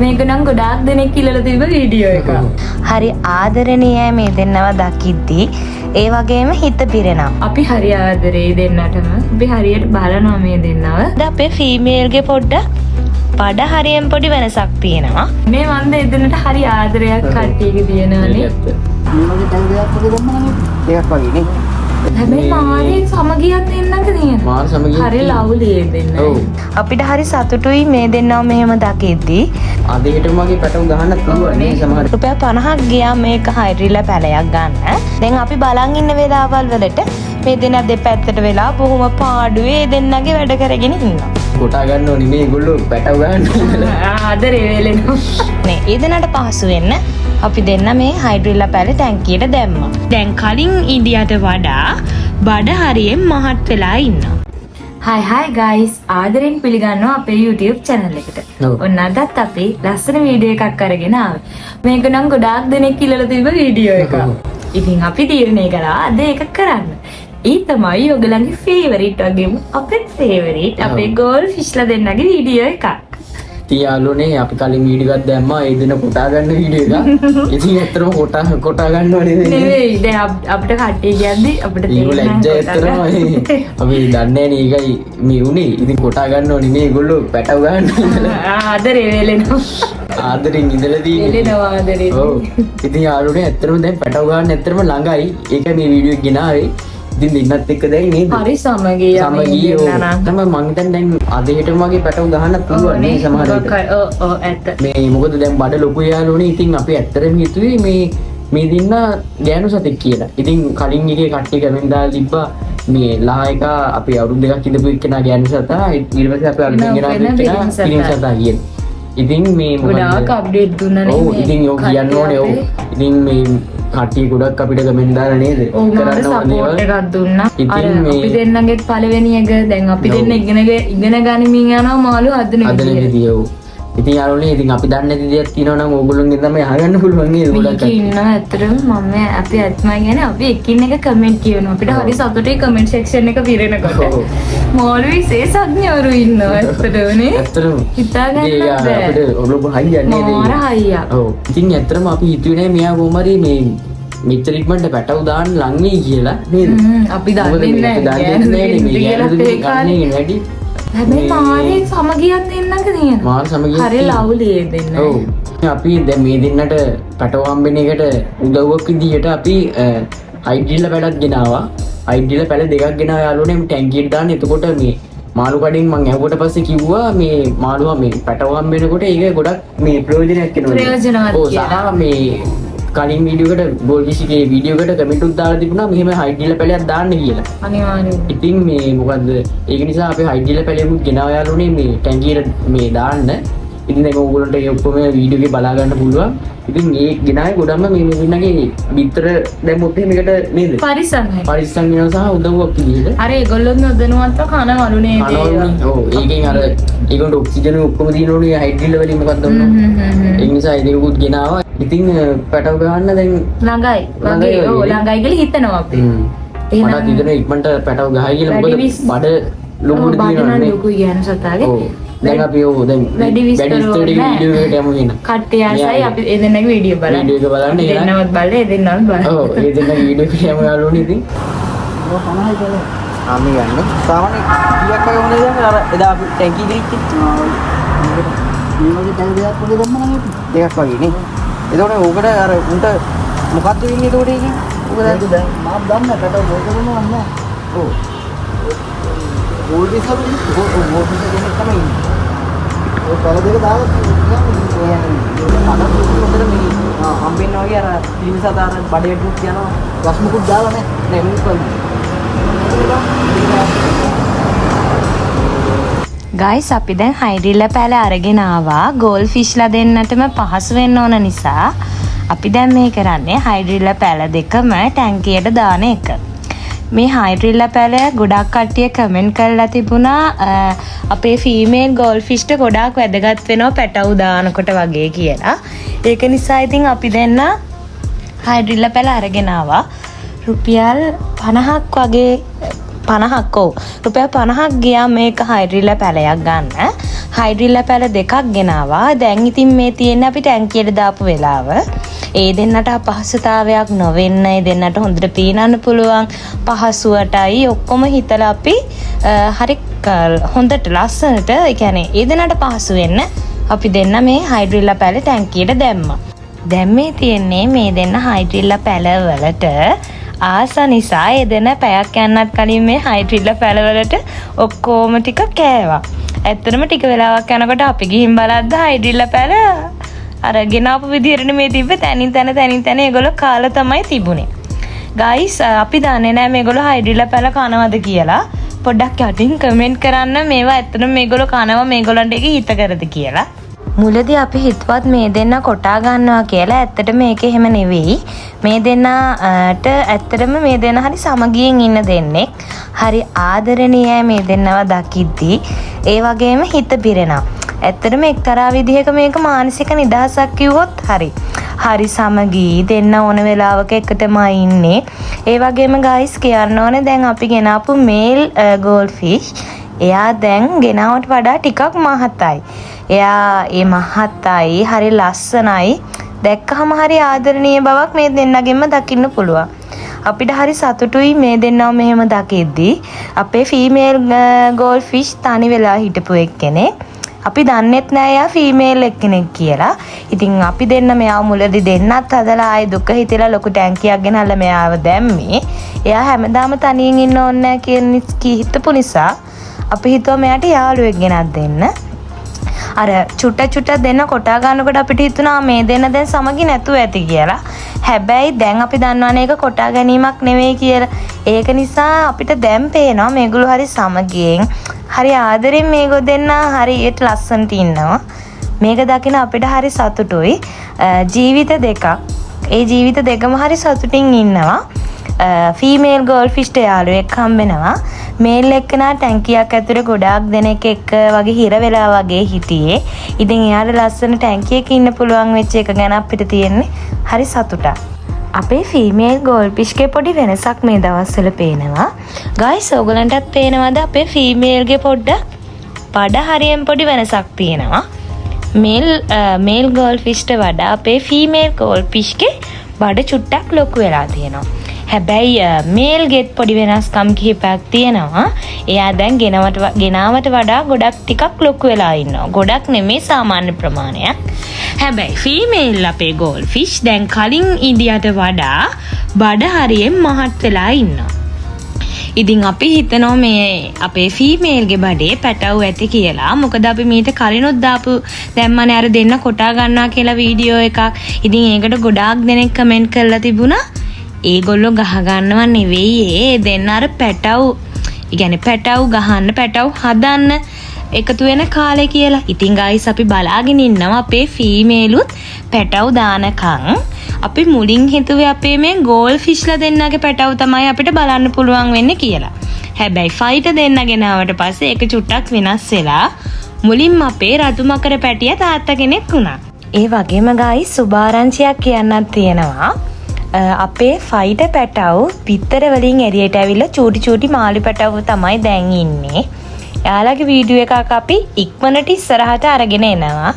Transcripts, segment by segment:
මේක නම් ගොඩාක් දෙනෙක් ඉල්ලලා තිබ්බ වීඩියෝ එකක්. හරි ආදරණීයයි මේ දෙන්නව දකිද්දී. ඒ වගේම හිත පිරෙනවා. අපි හරි ආදරේ දෙන්නටම. අපි හරියට බලනවා මේ දෙන්නව. අපේ ෆීමේල්ගේ පොඩ්ඩක් බඩ හරියෙන් පොඩි වෙනසක් තියෙනවා. මේ මන්ද එදෙනට හරි ආදරයක් කට්ටියගේ තියෙනවානේ. දෙකක් වගේ නේ. හැබැයි මාගේ සමගියක් දෙන්නක තියෙනවා. මාර සමගිය. හරි ලව්ලි දෙන්න. ඔව්. අපිට හරි සතුටුයි මේ දෙන්නව මෙහෙම දකිද්දී. අදේටම වගේ පැටව ගහන්න පුළුවන් නේ සමහර. රුපියල් 50ක් ගියා මේක හයිඩ්‍රිලා පැලයක් ගන්න. දැන් අපි බලන් ඉන්න වෙලාවල් වලට මේ දෙන්න දෙපැත්තට වෙලා බොහොම පාඩුවේ දෙන්නගේ වැඩ කරගෙන ඉන්නවා. කොටා ගන්න ඕනේ මේ ඒගොල්ලෝ පැටව ගන්න. ආදරේ වේලෙනවා. නේ ඒ දෙන්නට පහසු වෙන්න අපි දෙන්න මේ හයිඩ්‍රිලා පැලේ ටැංකියට දැම්මා. දැන් කලින් ඉන්දියාට වඩා බඩ හරියෙන් මහත් වෙලා ඉන්නවා. hi guys ආදරෙන් පිළිගන්නවා අපේ YouTube channel එකට. ඔව්. ඔන්න අදත් අපි ලස්සන වීඩියෝ එකක් අරගෙන ආවේ. මේක නම් ගොඩාක් දෙනෙක් ඉල්ලලා තිබ්බ වීඩියෝ එකක්. ඔව්. ඉතින් අපි තීරණය කළා අද ඒක කරන්න. ඒ තමයි ඔයගලන්ගේ ෆේවරිට් වගේම අපේ ෆේවරිට් අපේ ගෝල් ෆිෂ්ලා දෙන්නගේ වීඩියෝ එකක්. ඉතින් යාළුවනේ අපි කලින් වීඩියෝ එකක් දැම්මා ඒ දින කොටා ගන්න වීඩියෝ එක. ඉතින් ඇත්තටම කොටා ගන්න ඕනේ නේ. නෙවෙයි දැන් අපිට කට්ටිය කියන්නේ අපිට ඒක ලැජ්ජා ඇත්තටම අපි දන්නේ නැහැ ඒකයි මේ උනේ. ඉතින් කොටා ගන්න ඕනේ නේ ඒගොල්ලෝ පැටව ගන්න. ආදරේ වේලෙනවා. ආදරෙන් ඉඳලා තියෙන්නේ. වේලෙනවා ආදරේ. ඔව්. ඉතින් යාළුවනේ ඇත්තටම දැන් පැටව ගන්න ඇත්තටම ළඟයි. ඒක මේ වීඩියෝ එක ගෙනාවේ. ඉතින් දෙන්නත් එක්ක දැන් නේද? හරි සමගිය සමගිය තමයි මං හිතන්නේ දැන් අදේටම වගේ පැටව ගහන්න පුළුවන් නේ සමහර විට. ඔව් ඇත්ත. මේ මොකද දැන් බඩ ලොකු යාළුවනේ. ඉතින් අපි ඇත්තටම හිතුවේ මේ දින්න ගෑනු සතෙක් කියලා. ඉතින් කලින් එකේ කට්ටිය කමෙන්ට් දාලා තිබ්බා මේ ලහයක අපි අවුරුදු දෙකක් ඉඳපු එක්කෙනා ගෑනු සතා ඊට පස්සේ අපි අලුතෙන් ගෙනාව එක්කෙනා පිරිමි සතා කියන. ඉතින් මේ ගොඩාක් අප්ඩේට් දුන්නානේ. ඔව් ඉතින් ඔය කියන්න ඕනේ ඔව්. ඉතින් මේ කට්ටිය ගොඩක් අපිට කමෙන්ට් දාලා නේද? කරන්න සපෝට් එකක් දුන්නා. ඉතින් අර මේ- අපි දෙන්නගෙත් පළවෙනි එක දැන් අපි දෙන්න ඉගෙන ගනිමින් යනවා මාළු හදන අදන විදියට. විදිය ඔව්. ඉතින් යාළුවනේ ඉතින් අපි දන්නේ නැති දෙයක් තියෙනවා නම් ඕගොල්ලෝගෙන් තමයි අහගන්න පුළුවන් නේද ගොඩක් මේක ඉන්නවා ඇත්තටම මම අපි ඇත්තම කියන්නේ අපි එකින් එක කමෙන්ට් කියනවා. අපිට හරි සතුටුයි කමෙන්ට් සෙක්ෂන් එක පිරෙනකොට. ඔව්. මාළු විශේෂඥවරු ඉන්නවා ඇත්තටමනේ. ඇත්තටම හිතා ගන්නත් ඒක බෑ. අපිට ඔයගොල්ලෝ හයියන්නේ නේද? මාර හයියක්. ඔව්. ඉතින් ඇත්තටම අපි හිතුවේ නෑ මෙයා කොහමරි මේ මෙච්චර ඉක්මනට පැටව දාන්න ලං වෙයි කියලා නේද? අපි මොකද දන්නේ මේක නැහැ දන්නේ නැහැ නේ මේ කියලා ගෑනු ඒ කාලේ. දෙන්නේ වැඩි. හැබැයි මාරේ සමගියක් දෙන්නක තියෙනවා. මාර සමගියක් හරි තියෙනවා. ලව්ලි දෙන්න. ඔව්. අපි දැන් මේ දෙන්නට පැටව හම්බෙන එකට උදව්වක් විදියට අපි හයිඩ්‍රිලා පැලක් ගෙනාවා. හයිඩ්‍රිලා පැල දෙකක් ගෙනාවා යාළුවනේ මේ ටැංකියට දාන්න. එතකොට මේ මාළු කඩෙන් මම ඇහුවට පස්සේ කිව්වා මේ මාළුවා මේ පැටව හම්බෙනකොට ඒක ගොඩක් මේ ප්‍රයෝජනයක් වෙනවා. ප්‍රයෝජනවත් ඔව් කියලා. සහ මේ කලින් වීඩියෝ එකට ගෝල් විසිගේ වීඩියෝ එකට කමෙන්ට් උත් දාලා තිබුණා මෙහෙම හයිඩ්‍රිලා පැලයක් දාන්න කියලා. අනිවාර්යයෙන්. ඉතින් මේ මොකද්ද ඒක නිසා අපි හයිඩ්‍රිලා පැලෙමුත් ගෙනාව යාළුවනේ මේ ටැංකියට මේ දාන්න. ඉතින් දැන් ඕගොල්ලන්ට ඒ ඔක්කොම වීඩියෝ එකේ බලා ගන්න පුළුවන්. ඉතින් මේ ගෙනාවේ ගොඩක්ම මේ මෙන්නගේ බිත්තර දැම්මොත් එහෙම එකට නේද? පරිස්සම්යි. පරිස්සම් වෙනවා සහ උදව්වක් විදිහට. අර ඒගොල්ලොත් නොදැනුවත්ව කනවලු නේද? කනවලුනේ. ඔව් ඒකෙන් අර ඒගොල්ලන්ට ඔක්සිජන් ඔක්කොම දිනවලුනේ හයිඩ්‍රිලා වලින් මොකක්ද වුණා. ඒ නිසා ඒ දෙකකුත් ගෙනාවා. ඉතින් පැටව ගන්න දැන් ළඟයි. වගේ ඔව් ළඟයි කියලා හිතනවා අපි. මට හිතෙනවා ඉක්මනට පැටව ගහයි කියලා. මොකද වැඩි බඩ ලොකුට බඩ නම් දිනවනේ. ලොකුයි කියන සතාගේ. ඔව්. දැන් අපි ඔව් දැන් වැඩි විස්තර වීඩියෝ එකට යමු එහෙනම්. කට්ටිය ආසයි අපි ඒ දෙන්නගේ වීඩියෝ බලන්න. වීඩියෝ එක බලන්න එහෙනම්. දෙන්නවත් බලලා ඒ දෙන්නවත් බලන්න. ඔව් ඒ දෙන්න වීඩියෝ එක යමු යාළුවනේ ඉතින්. ඔය 50යි කියලා. ආමි ගන්න. සාමාන්‍ය කීයක් වගේ මොනවද දැන් අර එදා අපි ටැංකිය ගිහින් මේ වගේ තව දෙයක් වගේ දැම්ම නම් දෙකක් වගේ නේ. එතකොට ඕකට අර උන්ට මොකද්ද වෙන්නේ එතකොට ඒකෙන්? ඕක දැන් මාත් දන්නේ නැහැ. කට මොකද නෑ. ඔව්. වෝල්ටේජ් එක වෝල්ටේජ් කෙනෙක් තමයි ඉන්නේ. ඔය පළ දෙක දාලා කියන්නේ අද මේ හම්බෙන්න වගේ අර පිළිම සතාර බඩේටුත් යනවා. රස්මුකුත් දාලා නෑ මුකුත් ගයිස් අපි දැන් හයිඩ්‍රිලා පැල අරගෙන ආවා. ගෝල් ෆිෂ්ලා දෙන්නටම පහසු වෙන්න ඕන නිසා අපි දැන් මේ කරන්නේ හයිඩ්‍රිලා පැල දෙකම ටැංකියට දාන එක. මේ හයිඩ්‍රිලා පැල ගොඩක් කට්ටිය කමෙන්ට් කරලා තිබුණා අපේ ෆීමේල් ගෝල් ෆිෂ්ට ගොඩාක් වැදගත් වෙනවා පැටවු දානකොට වගේ කියලා. ඒක නිසා ඉතින් අපි දෙන්න හයිඩ්‍රිලා පැල අරගෙන ආවා. රුපියල් 50ක් වගේ 50ක් ඔව් රුපියල් 50ක් ගියා මේක හයිඩ්‍රිලා පැලයක් ගන්න. හයිඩ්‍රිල්ලා පැල දෙකක් ගෙනාවා. දැන් ඉතින් මේ තියෙන අපි ටැංකියට දාපු වෙලාව. ඒ දෙන්නට අපහසුතාවයක් නොවෙන්න, ඒ දෙන්නට හොඳට පීනන්න පුළුවන් පහසුවටයි ඔක්කොම හිතලා අපි හරි හොඳට ලස්සනට, ඒ කියන්නේ ඒ දෙන්නට පහසු වෙන්න අපි දෙන්න මේ හයිඩ්‍රිල්ලා පැල ටැංකියට දැම්මා. දැන් මේ තියෙන්නේ මේ දෙන්න හයිඩ්‍රිල්ලා පැල වලට ආස නිසා ඒ දෙන්න පැයක් යන්නත් කලින් මේ හයිඩ්‍රිල්ලා පැල වලට ඔක්කොම ටික කෑවා. ඇත්තටම ටික වෙලාවක් යනකොට අපි ගිහින් බලද්ද හයිඩ්‍රිල්ලා පැල අර ගෙනාපු විදිහට මේ තිබ්බ තැනින් තැන ඒගොල්ලෝ කාලා තමයි තිබුණේ. ගයිස් අපි දන්නේ නැහැ මේගොල්ලෝ හයිඩ්‍රිල්ලා පැල කනවද කියලා. පොඩ්ඩක් යටින් කමෙන්ට් කරන්න මේවා ඇත්තටම මේගොල්ලෝ කනවා මේගොල්ලන්ට ඒක හිත කරද කියලා. මුලදී අපි හිතුවත් මේ දෙන්න කොටා ගන්නවා කියලා. ඇත්තට මේක එහෙම නෙවෙයි. මේ දෙන්නට ඇත්තටම මේ දෙන්න හරි සමගියෙන් ඉන්න දෙන්නෙක්. හරි ආදරණීයයි මේ දෙන්නව දකිද්දී. ඒ වගේම හිත පිරෙනවා. ඇත්තටම එක්තරා විදිහක මේක මානසික නිදහසක් කිව්වොත් හරි. හරි සමගී දෙන්න ඕන වෙලාවක එකටම ඉන්නේ. ඒ වගේම ගයිස් කියන්න ඕනේ දැන් අපි ගෙනාපු මේල් ගෝල්ෆිෂ් එයා දැන් ගෙනාවට වඩා ටිකක් මහතයි. එයා ඒ මහතයි හරි ලස්සනයි. දැක්කහම හරි ආදරණීය බවක් මේ දෙන්නගෙම දකින්න පුළුවන්. අපිට හරි සතුටුයි මේ දෙන්නව මෙහෙම දකිද්දී. අපේ ෆීමේල් ගෝල්ෆිෂ් තනි වෙලා හිටපු එක්කෙනෙක්. අපි දන්නෙත් නෑ එයා ෆීමේල් එක්කෙනෙක් කියලා. ඉතින් අපි දෙන්න මෙයාව මුලදී දෙන්නත් හදලා ආයේ දුක හිතලා ලොකු ටැංකියක් ගෙනල්ලා මෙයාව දැම්මේ. එයා හැමදාම තනියෙන් ඉන්න ඕනේ නෑ කියන හිතපු නිසා අපි හිතුවා මෙයාට යාළුවෙක් ගෙනත් දෙන්න. අර චුට්ට දෙන්න කොටා ගන්නකොට අපිට හිතුණා මේ දෙන්න දැන් සමගි නැතුව ඇති කියලා. හැබැයි දැන් අපි දන්නවනේ ඒක කොටා ගැනීමක් නෙවෙයි කියලා. ඒක නිසා අපිට දැන් පේනවා මේගොල්ලෝ හරි සමගියෙන් හරි ආදරෙන් මේගොල්ලෝ දෙන්න හරියට ලස්සනට ඉන්නවා. මේක දකින අපිට හරි සතුටුයි. ජීවිත දෙකක්. ඒ ජීවිත දෙකම හරි සතුටින් ඉන්නවා. ෆීමේල් ගෝල්ෆිෂ්ට යාළුවෙක් හම්බෙනවා. මේල් එක්කනා ටැංකියක් ඇතුලේ ගොඩාක් දෙනෙක් එක්ක වගේ හිර වෙලා වගේ හිටියේ. ඉතින් එයාට ලස්සන ටැංකියක ඉන්න පුළුවන් වෙච්ච එක ගැන අපිට තියෙන්නේ හරි සතුටක්. අපේ ෆීමේල් ගෝල්ෆිෂ්ගේ පොඩි වෙනසක් මේ දවස්වල පේනවා. ගයිස් ඔයගලන්ටත් පේනවද අපේ ෆීමේල්ගේ පොඩ්ඩක් බඩ හරියෙන් පොඩි වෙනසක් තියෙනවා. මේල් ගෝල්ෆිෂ්ට වඩා අපේ ෆීමේල් ගෝල්ෆිෂ්ගේ බඩ චුට්ටක් ලොකු වෙලා තියෙනවා. හැබැයි මේල්ගෙත් පොඩි වෙනස්කම් කිහිපයක් තියෙනවා. එයා දැන් ගෙනාවට වඩා ගොඩක් ටිකක් ලොකු වෙලා ඉන්නවා. ගොඩක් නෙමේ සාමාන්‍ය ප්‍රමාණයක්. හැබැයි ෆීමේල් අපේ ගෝල්ෆිෂ් දැන් කලින් ඉන්දියට වඩා බඩ හරියෙන් මහත් වෙලා ඉන්නවා. ඉතින් අපි හිතනවා මේ අපේ ෆීමේල්ගේ බඩේ පැටව් ඇති කියලා. මොකද අපි මීට කලිනුත් දාපු දැම්මනේ අර දෙන්න කොටා ගන්නවා කියලා වීඩියෝ එකක්. ඉතින් ඒකට ගොඩාක් දෙනෙක් කමෙන්ට් කරලා තිබුණා. ඒගොල්ලෝ ගහ ගන්නව නෙවෙයි ඒ දෙන්න අර පැටව්, ඉගැන පැටව් ගහන්න පැටව් හදන්න එකතු වෙන කාලේ කියලා. ඉතින් ගයිස් අපි බලාගෙන ඉන්නවා අපේ ෆීමේලුත් පැටව් දානකම්. අපි මුලින් හිතුවේ අපේ මේ ගෝල්ෆිෂ්ලා දෙන්නගේ පැටව් තමයි අපිට බලන්න පුළුවන් වෙන්නේ කියලා. හැබැයි ෆයිට දෙන්න ගෙනාවට පස්සේ ඒක චුට්ටක් වෙනස් වෙලා මුලින්ම අපේ රතුමකර පැටිය තාත්තා කෙනෙක් වුණා. ඒ වගේම ගයිස් සුභාරංචියක් කියන්නත් තියෙනවා. අපේ ෆයිට පැටව් පිත්තර වලින් එළියට ඇවිල්ලා චූටි මාළු පැටව් තමයි දැන් ඉන්නේ. එයාලගේ වීඩියෝ එකක් අපි ඉක්මනට ඉස්සරහට අරගෙන එනවා.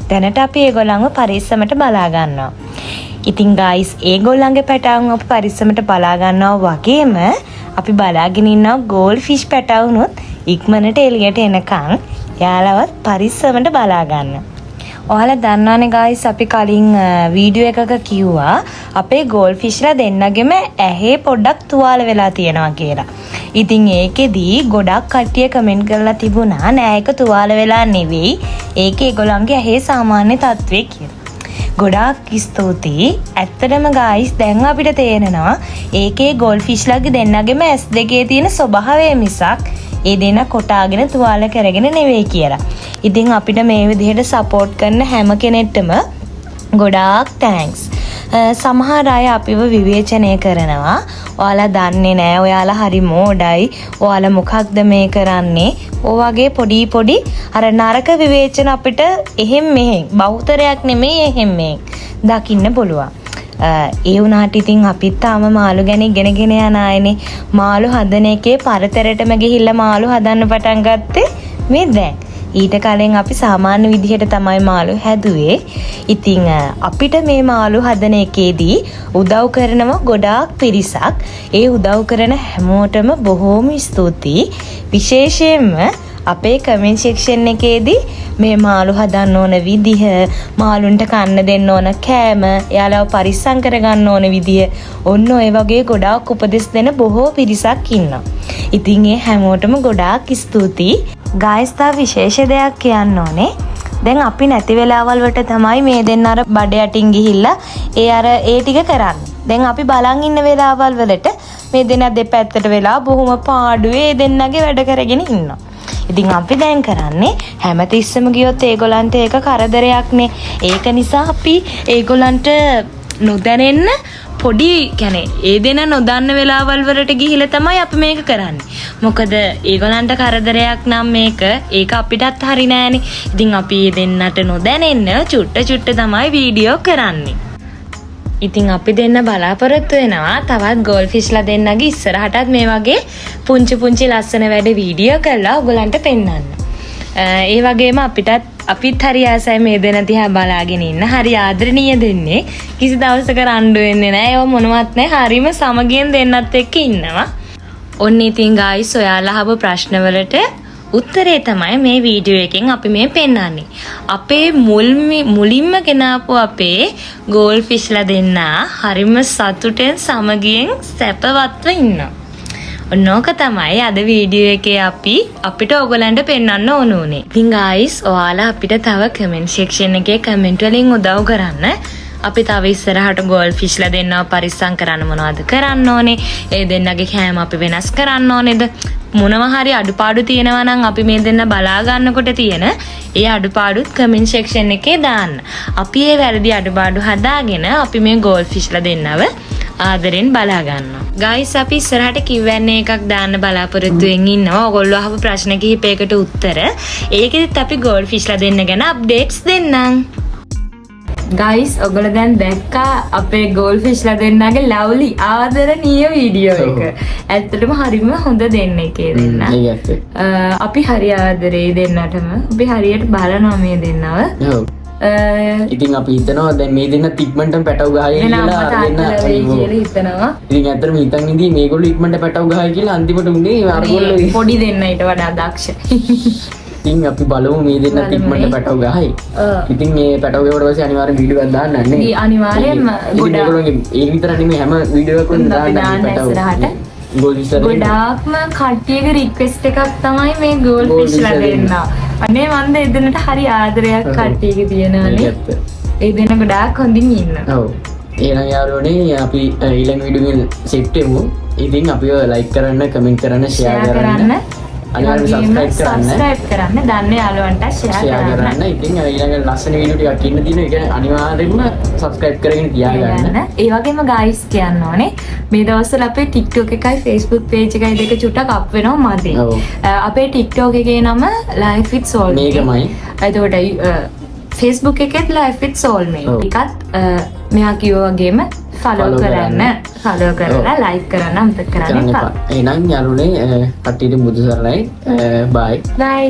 දැනට අපි ඒගොල්ලන්ව පරිස්සමට බලා ගන්නවා. ඉතින් ගයිස් ඒගොල්ලන්ගේ පැටවුන් අපි පරිස්සමට බලා ගන්නවා වගේම අපි බලාගෙන ඉන්නවා ගෝල්ෆිෂ් පැටවුනුත් ඉක්මනට එළියට එනකන් එයාලවත් පරිස්සමට බලා ගන්න. ඔයාලා දන්නවනේ ගයිස් අපි කලින් වීඩියෝ එකක කිව්වා අපේ ගෝල්ෆිෂ්ලා දෙන්නගෙම ඇහි පොඩ්ඩක් තුවාල වෙලා තියෙනවා කියලා. ඉතින් ඒකෙදී ගොඩක් කට්ටිය කමෙන්ට් කරලා තිබුණා නෑ ඒක තුවාල වෙලා නෙවෙයි. ඒක ඒගොල්ලන්ගේ ඇහි සාමාන්‍ය තත්ත්වය කියලා. ගොඩාක් ස්තුතියි. ඇත්තටම ගයිස් දැන් අපිට තේරෙනවා ඒකේ ගෝල්ෆිෂ්ලාගේ දෙන්නගෙම ඇස් දෙකේ තියෙන ස්වභාවය මිසක් ඒ දෙන්න කොටාගෙන තුවාල කරගෙන නෙවෙයි කියලා. ඉතින් අපිට මේ විදිහට සපෝට් කරන හැම කෙනෙක්ටම ගොඩාක් තෑන්ක්ස්. සමහර අය අපිව විවේචනය කරනවා. ඔයාලා දන්නේ නැහැ. ඔයාලා හරි මෝඩයි. ඔයාලා මොකක්ද මේ කරන්නේ? ඔය වගේ පොඩි අර නරක විවේචන අපිට එහෙම් මෙහෙන් බහුතරයක් නෙමෙයි එහෙම් මෙහෙන් දකින්න පුළුවන්. ඒ වුණාට ඉතින් අපිත් තාම මාළු ගැන ඉගෙනගෙන යන අයනේ. මාළු හදන එකේ පරතරටම ගිහිල්ලා මාළු හදන්න පටන් ගත්තේ මේ දැන්. ඊට කලින් අපි සාමාන්‍ය විදිහට තමයි මාළු හැදුවේ. ඉතින් අපිට මේ මාළු හදන එකේදී උදව් කරනවා ගොඩාක් පිරිසක්. ඒ උදව් කරන හැමෝටම බොහෝම ස්තුතියි. විශේෂයෙන්ම අපේ කමෙන්ට් සෙක්ෂන් එකේදී මේ මාළු හදන්න ඕන විදිහ, මාළුන්ට කන්න දෙන්න ඕන කෑම, එයාලව පරිස්සම් කරගන්න ඕන විදිය, ඔන්න ඔය වගේ ගොඩාක් උපදෙස් දෙන බොහෝ පිරිසක් ඉන්නවා. ඉතින් ඒ හැමෝටම ගොඩාක් ස්තුතියි. ගායිස්, තව විශේෂ දෙයක් කියන්න ඕනේ. දැන් අපි නැති වෙලාවල් වලට තමයි මේ දෙන්න අර බඩ යටින් ගිහිල්ලා ඒ ටික කරන්නේ. දැන් අපි බලන් ඉන්න වෙලාවල් වලට මේ දෙන්න දෙපැත්තට වෙලා බොහොම පාඩුවේ ඒ දෙන්නගේ වැඩ කරගෙන ඉන්නවා. ඉතින් අපි දැන් කරන්නේ හැමතිස්සම ගියොත් ඒගොල්ලන්ට ඒක කරදරයක්නේ. ඒක නිසා අපි ඒගොල්ලන්ට නොදැනෙන්න පොඩි කියන්නේ ඒ දෙන නොදන්න වෙලාවල් වලට ගිහිල්ලා තමයි අපි මේක කරන්නේ. මොකද ඒගොල්ලන්ට කරදරයක් නම් ඒක අපිටත් හරි නෑනේ. ඉතින් අපි ඒ දෙන්නට නොදැනෙන්න චුට්ට තමයි වීඩියෝ කරන්නේ. ඉතින් අපි දෙන්න බලාපොරොත්තු වෙනවා තවත් ගෝල් ෆිෂ්ලා දෙන්නගේ ඉස්සරහටත් මේ වගේ පුංචි ලස්සන වැඩ වීඩියෝ කරලා ඔයගලන්ට පෙන්නන්න. ඒ වගේම අපිත් හරි ආසයි මේ දෙන තියා බලාගෙන ඉන්න. හරි ආදරණීය දෙන්නේ. කිසි දවසක රණ්ඩු වෙන්නේ නැහැ. ඒව මොනවත් නැහැ. හරිම සමගියෙන් දෙන්නත් එක්ක ඉන්නවා. ඔන්න ඉතින් ගායිස්, ඔයාලා අහපු ප්‍රශ්නවලට උත්තරේ තමයි මේ වීඩියෝ එකෙන් අපි මේ පෙන්නන්නේ. අපේ මුලින්ම ගෙනාපු අපේ ගෝල් ෆිෂ්ලා දෙන්න හරිම සතුටෙන් සමගියෙන් සැපවත්ව ඉන්නවා. ඔන්නෝක තමයි අද වීඩියෝ එකේ අපිට ඔයගලන්ට පෙන්වන්න ඕන උනේ. ඉතින් ගායිස්, ඔයාලා අපිට තව කමෙන්ට් සෙක්ෂන් එකේ කමෙන්ට් වලින් උදව් කරන්න. අපි තව ඉස්සරහට ගෝල් ෆිෂ්ලා දෙන්නව පරිස්සම් කරන්න මොනවද කරන්න ඕනේ? ඒ දෙන්නගේ කෑම අපි වෙනස් කරන්න ඕනේද? මොනවා හරි අඩුපාඩු තියෙනවා නම් අපි මේ දෙන්න බලා ගන්නකොට තියෙන ඒ අඩුපාඩුත් කමෙන්ට් සෙක්ෂන් එකේ දාන්න. අපි ඒ වැරදි අඩුපාඩු හදාගෙන අපි මේ ගෝල් ෆිෂ්ලා දෙන්නව ආදරෙන් බලා ගන්නවා. ගයිස්, අපි ඉස්සරහට Q&A එකක් දාන්න බලාපොරොත්තු වෙමින් ඉන්නවා. ඔයගොල්ලෝ අහපු ප්‍රශ්න කිහිපයකට උත්තර. ඒකෙදිත් අපි ගෝල් ෆිෂ්ලා දෙන්න ගැන අප්ඩේට්ස් දෙන්නම්. ගයිස්, ඔයගොල්ලෝ දැන් දැක්කා අපේ ගෝල් ෆිෂ්ලා දෙන්නගේ ලව්ලි ආදරණීය වීඩියෝ එක. ඇත්තටම හරිම හොඳ දෙන්නෙක් ඒ දෙන්න. අපි හරි ආදරේ දෙන්නටම. අපි හරියට බලනවා මේ දෙන්නව. ඉතින් අපි හිතනවා දැන් මේ දෙන්න ඉක්මනටම පැටව ගහයි කියලා හිතනවා. ඉතින් ඇත්තටම හිතන් ඉඳී මේගොල්ලෝ ඉක්මනට පැටව ගහයි කියලා අන්තිමට උනේ අරගොල්ලෝ පොඩි දෙන්න ඊට වඩා දක්ෂ. ඉතින් අපි බලමු මේ දෙන්න ඉක්මනට පැටව ගහයි. ඉතින් මේ පැටව ගහුවට පස්සේ අනිවාර්යෙන් වීඩියෝ එකක් දාන්න නේ. අනිවාර්යෙන්ම ගොඩක් ඒක විතර නෙමෙයි හැම වීඩියෝ එකකම දාන්න පැටව. ගොඩාක්ම කට්ටියක රික්වෙස්ට් එකක් තමයි මේ ගෝල් ෆිෂ්ලා දෙන්න. අනේ මන්ද ඒ දෙන්නට හරි ආදරයක් කට්ටියක තියෙනවානේ. ඒ දෙන්න ගොඩාක් හොඳින් ඉන්න. ඔව්. එහෙනම් යාළුවනේ අපි ඊළඟ වීඩියෝ එකෙන් සෙට් වෙමු. ඉතින් අපිව ලයික් කරන්න, කමෙන්ට් කරන්න, ෂෙයා කරන්න. අනිවාර්යෙන් සබ්ස්ක්‍රයිබ් කරන්න. දන්න යාළුවන්ට ෂෙයා කරන්න. ඉතින් ඊළඟ ලස්සන වීඩියෝ ටිකක් ඉන්න තියෙනවා. ඒක අනිවාර්යෙන්ම සබ්ස්ක්‍රයිබ් කරගෙන තියාගන්න. ඒ වගේම ගයිස් කියන්න ඕනේ මේ දවස්වල අපේ TikTok එකයි Facebook page එකයි දෙක චුට්ටක් අප් වෙනවා මදි. අපේ TikTok එකේ නම Life with Soul. මේකමයි. එතකොට Facebook එකෙත් Life with Soul මේ. එකත් මෙහා කිව්වා වගේම ෆලෝ කරලා ලයික් කරන්න අමතක කරන්න එපා. එහෙනම් යාළුවනේ කට්ටියට බුදු සරණයි. බයි. බයි.